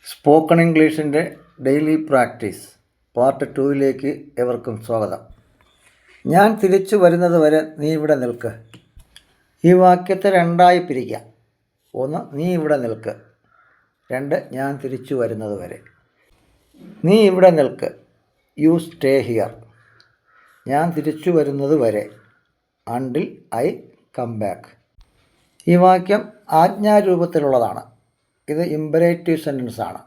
Spoken ഇംഗ്ലീഷിൻ്റെ daily practice part 2ലേക്ക് എവർക്കും സ്വാഗതം. ഞാൻ തിരിച്ചു വരുന്നത് വരെ നീ ഇവിടെ നിൽക്ക്. ഈ വാക്യത്തെ രണ്ടായി പിരിക്കാം. 1, നീ ഇവിടെ നിൽക്ക്. 2, ഞാൻ തിരിച്ചു വരുന്നത് വരെ. നീ ഇവിടെ നിൽക്ക്, യു സ്റ്റേ ഹിയർ. ഞാൻ തിരിച്ചു വരുന്നത് വരെ, അണ്ടിൽ ഐ കം ബാക്ക്. ഈ വാക്യം ആജ്ഞാരൂപത്തിലുള്ളതാണ്. ഇത് ഇമ്പരേറ്റീവ് സെൻറ്റൻസ് ആണ്.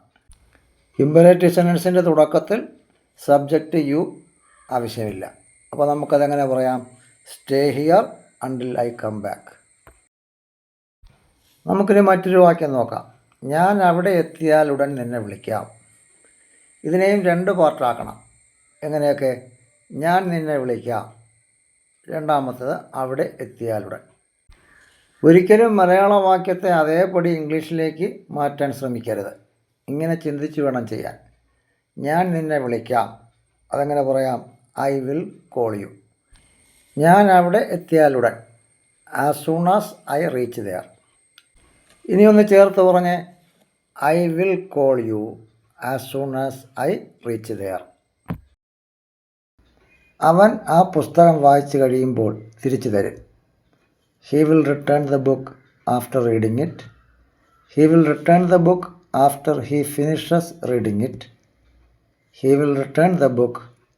ഇമ്പരേറ്റീവ് സെൻറ്റൻസിൻ്റെ തുടക്കത്തിൽ സബ്ജക്റ്റ് യു ആവശ്യമില്ല. അപ്പോൾ നമുക്കതെങ്ങനെ പറയാം? Stay here until I come back. നമുക്കിനി മറ്റൊരു വാക്യം നോക്കാം. ഞാൻ അവിടെ എത്തിയാൽ ഉടൻ നിന്നെ വിളിക്കാം. ഇതിനെയും 2 പാർട്ടാക്കണം. എങ്ങനെയൊക്കെ? ഞാൻ നിന്നെ വിളിക്കാം. രണ്ടാമത്തത് അവിടെ എത്തിയാലുടൻ. ഒരിക്കലും മലയാള വാക്യത്തെ അതേപടി ഇംഗ്ലീഷിലേക്ക് മാറ്റാൻ ശ്രമിക്കരുത്. ഇങ്ങനെ ചിന്തിച്ച് വേണം ചെയ്യാൻ. ഞാൻ നിന്നെ വിളിക്കാം, അതെങ്ങനെ പറയാം? I will call you. ഞാൻ അവിടെ എത്തിയാലുടൻ, as soon as I reach there. ഇനി ഒന്ന് ചേർത്ത് പറഞ്ഞ്, I will call you as soon as I reach there. അവൻ ആ പുസ്തകം വായിച്ചു കഴിയുമ്പോൾ തിരിച്ചു തരും. He will return the book after reading it. He will return the book after he finishes reading it. He will return the book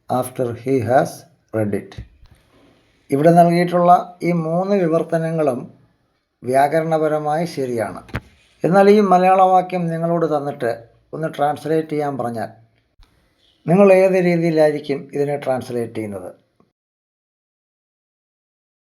after he has read it. ഇവിടെ നൽകിയിട്ടുള്ള ഈ 3 വിവർത്തനങ്ങളും വ്യാകരണപരമായി ശരിയാണ്. എന്നാൽ ഈ മലയാള വാക്യം നിങ്ങളോട് തന്നിട്ട് ഒന്ന് ട്രാൻസ്ലേറ്റ് ചെയ്യാൻ പറഞ്ഞാൽ നിങ്ങൾ ഏത് രീതിയിലായിരിക്കും ഇതിനെ ട്രാൻസ്ലേറ്റ് ചെയ്യുന്നത്?